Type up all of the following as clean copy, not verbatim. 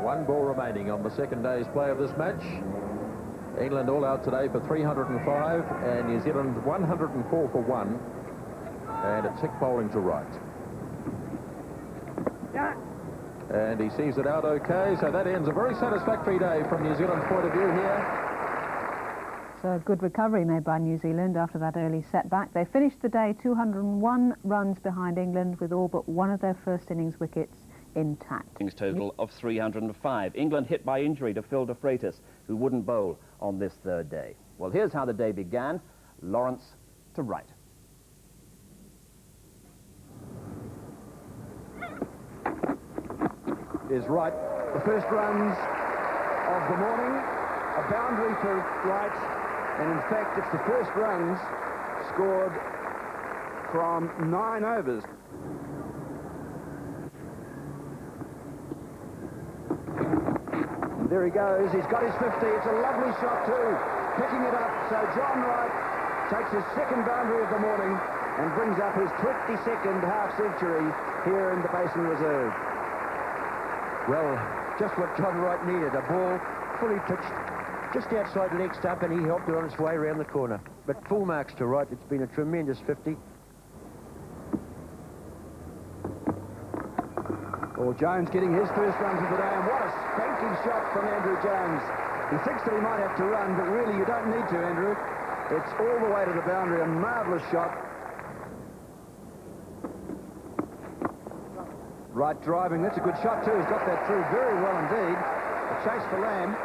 One ball remaining on the second day's play of this match. England all out today for 305 and New Zealand 104 for 1. And it's Hick bowling to Wright. And he sees it out okay, so that ends a very satisfactory day from New Zealand's point of view here. So good recovery made by New Zealand after that early setback. They finished the day 201 runs behind England with all but one of their first innings wickets intact. Total of 305. England hit by injury to Phil de Freitas, who wouldn't bowl on this third day. Well, here's how the day began. Lawrence to Wright. Is Wright. The first runs of the morning, a boundary for Wright, and in fact it's the first runs scored from 9 overs. And there he goes, he's got his 50, it's a lovely shot too, picking it up, so John Wright takes his second boundary of the morning and brings up his 22nd half-century here in the Basin Reserve. Well, just what John Wright needed, a ball fully pitched just outside leg stump, and he helped it on its way around the corner. But full marks to Wright. It's been a tremendous 50. Well, Jones getting his first runs of the day, and what a spanking shot from Andrew Jones. He thinks that he might have to run, but really you don't need to, Andrew. It's all the way to the boundary, a marvellous shot. Wright driving, that's a good shot too. He's got that through very well indeed. A chase for Lamb.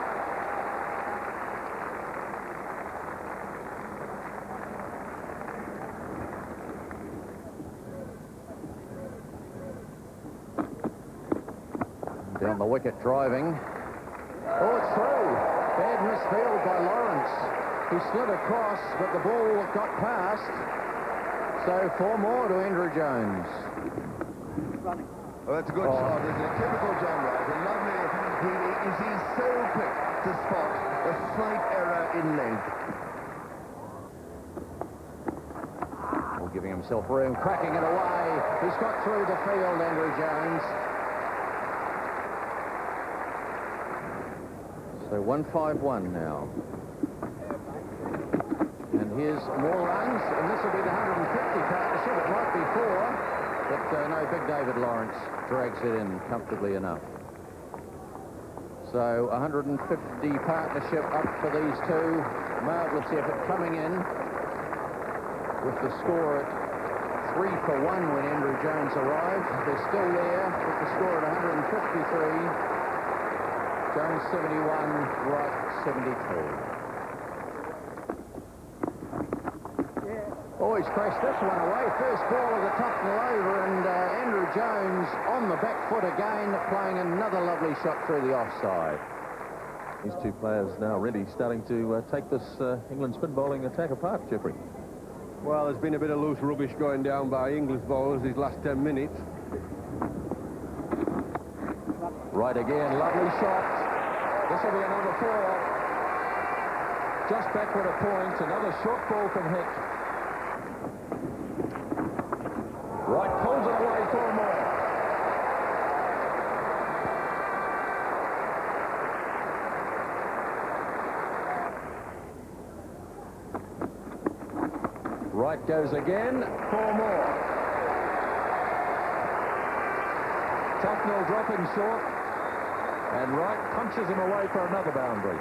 Down the wicket driving. Oh, it's through. Bad misfield by Lawrence. He slid across, but the ball got past. So 4 more to Andrew Jones. Oh, that's a good shot, isn't it? Typical John Wright. A lovely, he's so quick to spot a slight error in length. Oh, giving himself room, cracking it away. He's got through the field, Andrew Jones. So 151 now. And here's more runs, and this will be the 150 partnership. It might be 4. But no, Big David Lawrence drags it in comfortably enough. So 150 partnership up for these two. Marvellous effort coming in with the score at 3 for 1 when Andrew Jones arrived. They're still there with the score at 153. Jones 71, Wright 72. Oh, he's crashed this one away. First ball of the top and over, and Andrew Jones on the back foot again, playing another lovely shot through the offside. These two players now really starting to take this England spin bowling attack apart, Jeffrey. Well, there's been a bit of loose rubbish going down by English bowlers these last 10 minutes. Right again, lovely shot. This will be another 4. Just backward a point, another short ball from Hick. Wright pulls it away, 4 more. Wright goes again, 4 more. Tucknell dropping short, and Wright punches him away for another boundary.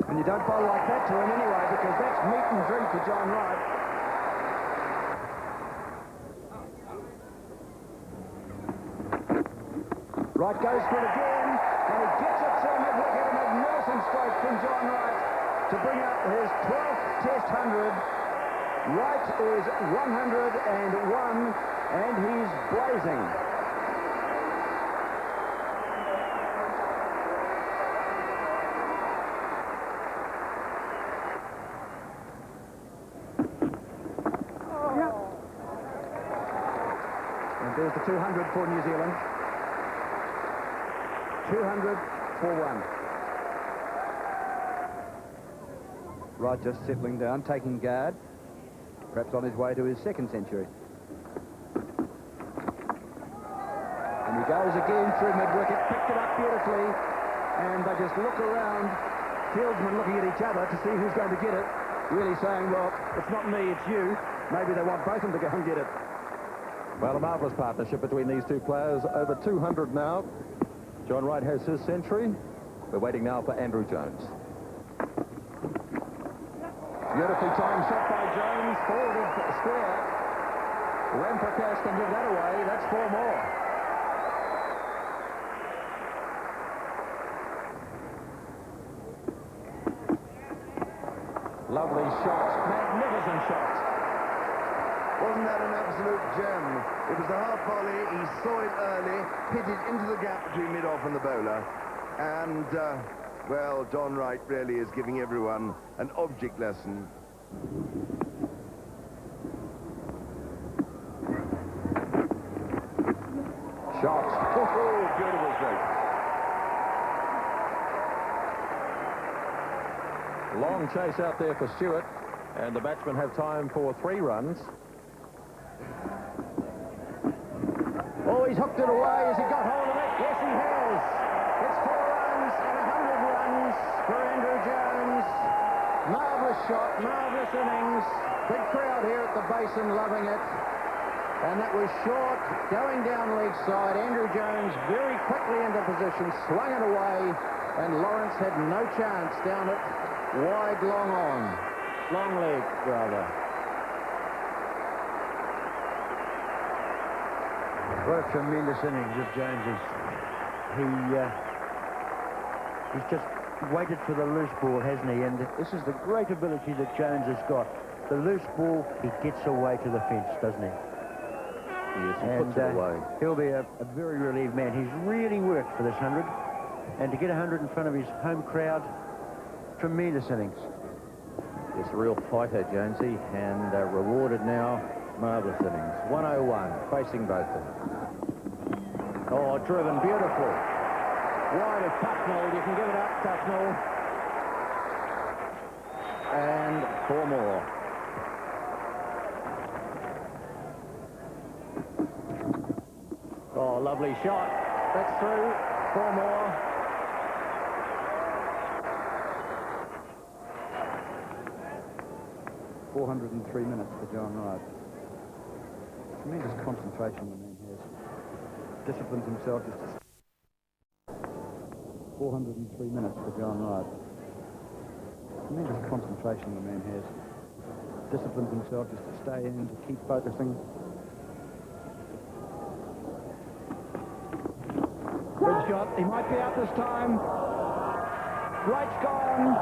And you don't bowl like that to him anyway, because that's meat and drink for John Wright. Wright goes for it again, and he gets it to him. Look at a magnificent stroke from John Wright to bring up his 12th Test 100. Wright is 101, and he's blazing. There's the 200 for New Zealand. 200 for 1. Wright just settling down, taking guard. Perhaps on his way to his second century. Goes again through mid-wicket, picked it up beautifully, and they just look around, fieldsmen looking at each other to see who's going to get it, really saying, well, it's not me, it's you. Maybe they want both of them to go and get it. Well, a marvellous partnership between these two players. Over 200 now. John Wright has his century. We're waiting now for Andrew Jones. Beautifully timed shot by Jones, forward of square. Ramprakash can give that away. That's 4 more. Lovely shot, magnificent shot. Wasn't that an absolute gem? It was a half volley. He saw it early, hit it into the gap between mid-off and the bowler. And, well, John Wright really is giving everyone an object lesson. Shot. Oh, beautiful stroke. Long chase out there for Stewart, and the batsmen have time for 3 runs. Oh, he's hooked it away. Has he got hold of it? Yes, he has. It's 4 runs and 100 runs for Andrew Jones. Marvellous shot, marvellous innings. Big crowd here at the Basin loving it. And that was short, going down leg side. Andrew Jones very quickly into position, swung it away, and Lawrence had no chance down it. Wide, long on. Long leg, rather. What a tremendous innings of Jones's. He's just waited for the loose ball, hasn't he? And this is the great ability that Jones has got. The loose ball, he gets away to the fence, doesn't he? Yes, he puts it away. He'll be a very relieved man. He's really worked for this 100. And to get 100 in front of his home crowd, tremendous innings. It's a real fighter, Jonesy, and rewarded now. Marvellous innings. 101, facing both of them. Oh, driven, beautiful. Wide of Tucknell. You can give it up, Tucknell. And 4 more. Oh, lovely shot. That's through. 4 more. .403 minutes for John Wright. Tremendous concentration the man has. Disciplines himself just to... 403 minutes for John Wright. Tremendous concentration the man has. Disciplines himself just to stay in, to keep focusing. Good shot. He might be out this time. Wright's gone.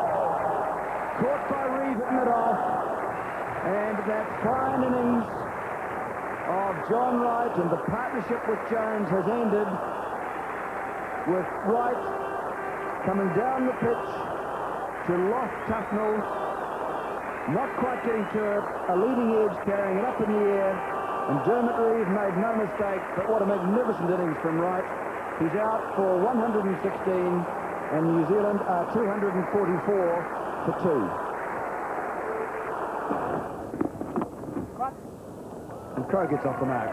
Caught by Reeve at mid-off. And that fine innings of John Wright and the partnership with Jones has ended with Wright coming down the pitch to loft Tucknell, not quite getting to it, a leading edge carrying it up in the air, and Dermot Reeve made no mistake, but what a magnificent innings from Wright. He's out for 116 and New Zealand are 244 for 2. And Crowe gets off the mark.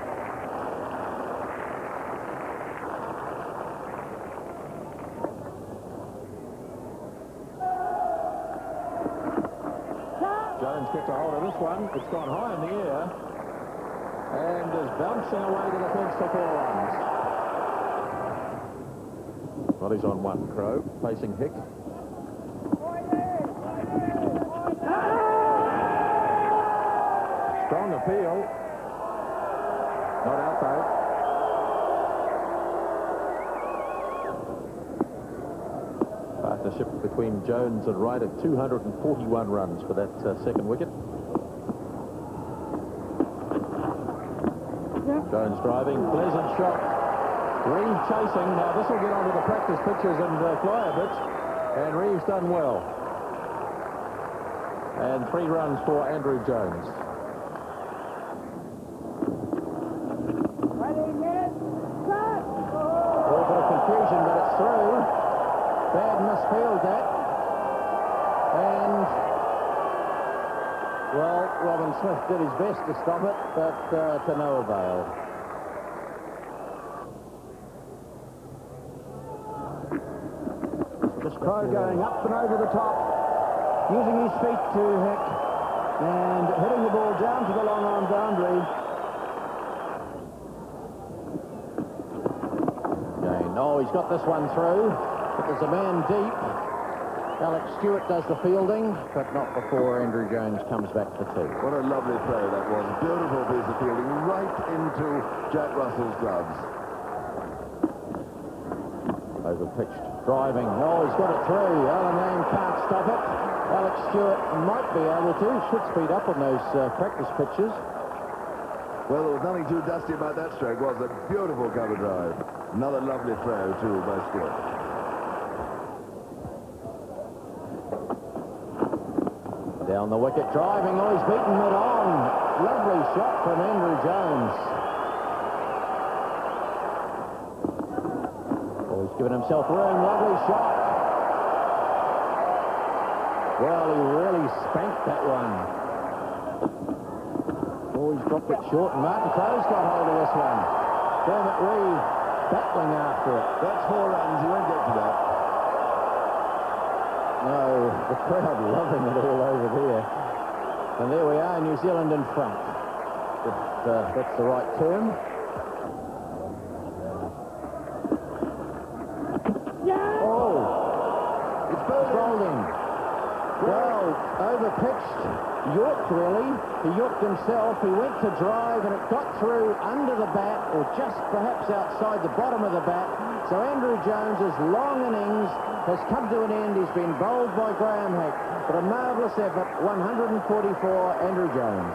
Jones gets a hold of this one. It's gone high in the air and is bouncing away to the fence for 4 runs. Well, he's on 1, Crowe, facing Hick. Strong appeal. Not out, though. Partnership between Jones and Wright at 241 runs for that second wicket. Jones driving, pleasant shot. Reeve chasing. Now this will get onto the practice pitches and fly a bit. And Reeve's done well. And 3 runs for Andrew Jones. Confusion, but it's through. Bad misfield that. And, well, Robin Smith did his best to stop it, but to no avail. Crowe going up and over the top, using his feet to hit, and hitting the ball down to the long arm boundary. No, he's got this one through, but there's a man deep. Alex Stewart does the fielding, but not before Andrew Jones comes back for two. What a lovely throw that was. Beautiful piece of fielding right into Jack Russell's gloves. Overpitched, driving. Oh, he's got it through. Alan Lamb can't stop it. Alex Stewart might be able to. Should speed up on those practice pitches. Well, there was nothing too dusty about that stroke, was it? Beautiful cover drive. Another lovely throw, too, by Stewart. Down the wicket, driving. Oh, he's beaten it on. Lovely shot from Andrew Jones. Oh, he's given himself room. Lovely shot. Well, he really spanked that one. Oh, he's dropped it short, and Martin Crowe's got hold of this one. Dermot Reed battling after it. That's 4 runs. He won't get to that. No, the crowd loving it all over there. And there we are, New Zealand in front. If that's the right term. Oh! It's bowled in. Well, overpitched. Yorked, really. He yorked himself. He went to drive, and it got through under the bat, or just perhaps outside the bottom of the bat. So Andrew Jones's long innings has come to an end. He's been bowled by Graham Hick. But a marvellous effort, 144, Andrew Jones.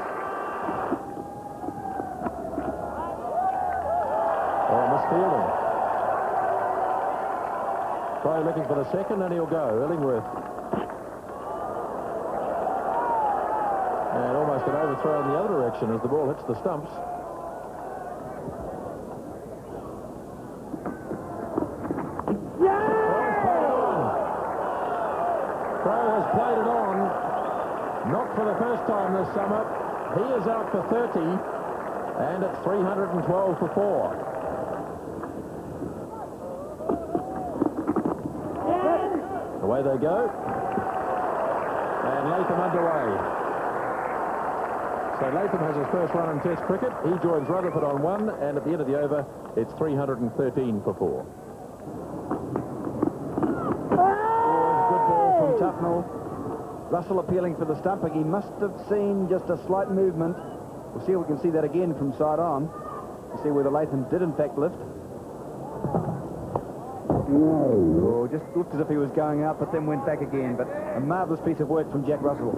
Oh, misfielding. Crowe looking for the second, and he'll go. Illingworth. And almost an overthrow in the other direction as the ball hits the stumps. Crowe has played it on, not for the first time this summer. He is out for 30, and it's 312 for 4. Away they go, and Latham underway. So Latham has his first run in Test cricket. He joins Rutherford on 1, and at the end of the over, it's 313 for 4. Tufnell. Russell appealing for the stumping. He must have seen just a slight movement. We'll see if we can see that again from side on. We'll see whether Latham did in fact lift. Oh, just looked as if he was going out, but then went back again. But a marvellous piece of work from Jack Russell.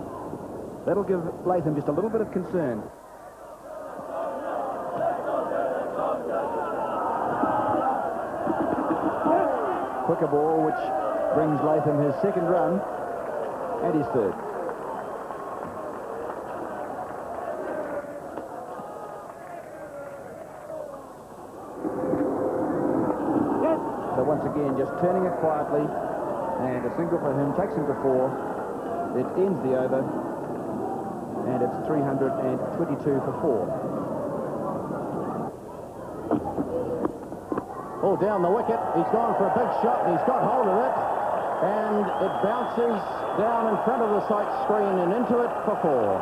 That'll give Latham just a little bit of concern. Quicker ball, which brings Latham his second run and his third. So once again, just turning it quietly, and a single for him takes him to 4. It ends the over, and it's 322 for 4. Oh, down the wicket. He's gone for a big shot, and he's got hold of it. And it bounces down in front of the sight screen and into it for 4.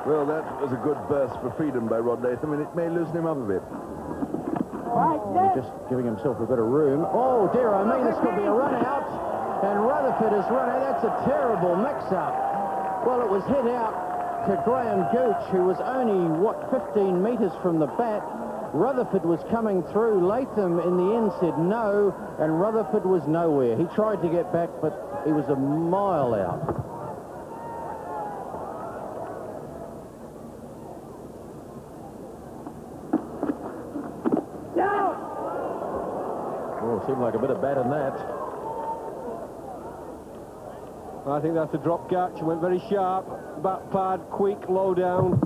Well, that was a good burst for freedom by Rod Latham, and it may loosen him up a bit. Just giving himself a bit of room. Oh, dear, I mean, this could be a run out. And Rutherford is running. That's a terrible mix-up. Well, it was hit out to Graham Gooch, who was only, 15 metres from the bat. Rutherford was coming through. Latham, in the end, said no, and Rutherford was nowhere. He tried to get back, but he was a mile out. Oh, seemed like a bit of bat in that. I think that's a drop catch. Went very sharp. Back pad, quick, low down.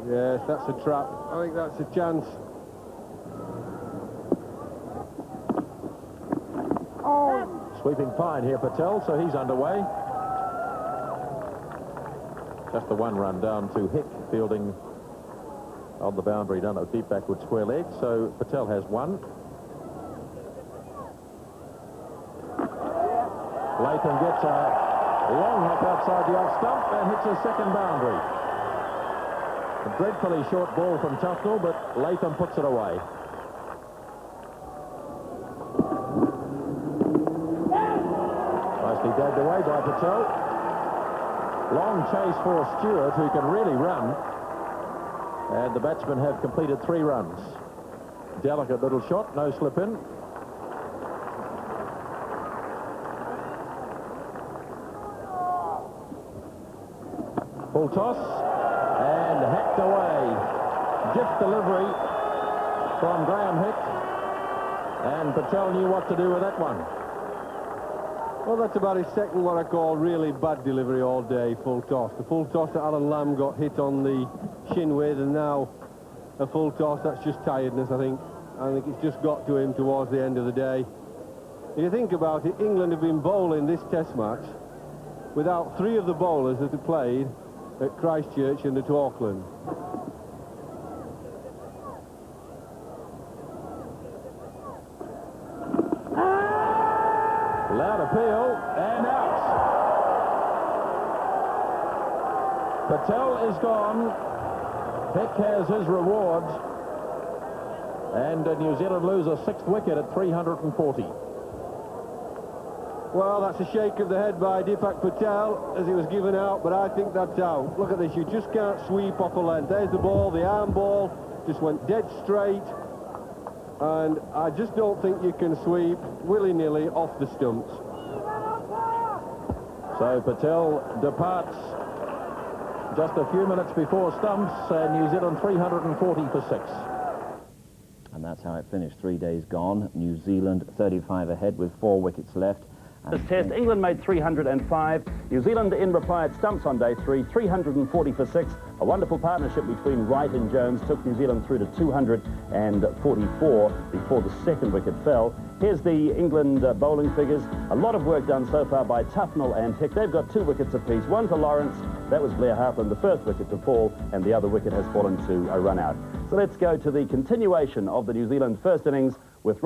Yes, that's a trap. I think that's a chance. Sweeping fine here, Patel, so he's underway. Just the one run down to Hick, fielding on the boundary, done a deep backward square leg. So Patel has one. Latham gets a long hop outside the off stump and hits his second boundary. A dreadfully short ball from Tufnell, but Latham puts it away. Nicely dabbed away by Patel. Long chase for Stewart, who can really run. And the batsmen have completed 3 runs. Delicate little shot, no slip in. Full toss, and hacked away. Gift delivery from Graham Hick, and Patel knew what to do with that one. Well, that's about his second, what I call really bad delivery all day, full toss. The full toss that Alan Lamb got hit on the shin with, and now a full toss, that's just tiredness, I think. I think it's just got to him towards the end of the day. If you think about it, England have been bowling this test match without 3 of the bowlers that have played at Christchurch and at Auckland. Loud appeal, and out. Patel is gone. Hick has his reward. And New Zealand lose a 6th wicket at 340. Well, that's a shake of the head by Deepak Patel as he was given out, but I think that's out. Look at this, you just can't sweep off a length. There's the ball, the arm ball, just went dead straight. And I just don't think you can sweep willy-nilly off the stumps. So Patel departs just a few minutes before stumps, and New Zealand 340 for 6. And that's how it finished. 3 days gone. New Zealand 35 ahead with 4 wickets left. This test, England made 305. New Zealand in reply at stumps on day 3, 340 for 6. A wonderful partnership between Wright and Jones took New Zealand through to 244 before the 2nd wicket fell. Here's the England bowling figures. A lot of work done so far by Tufnell and Hick. They've got 2 wickets apiece. One to Lawrence, that was Blair Hartland, the 1st wicket to fall, and the other wicket has fallen to a run out. So let's go to the continuation of the New Zealand first innings with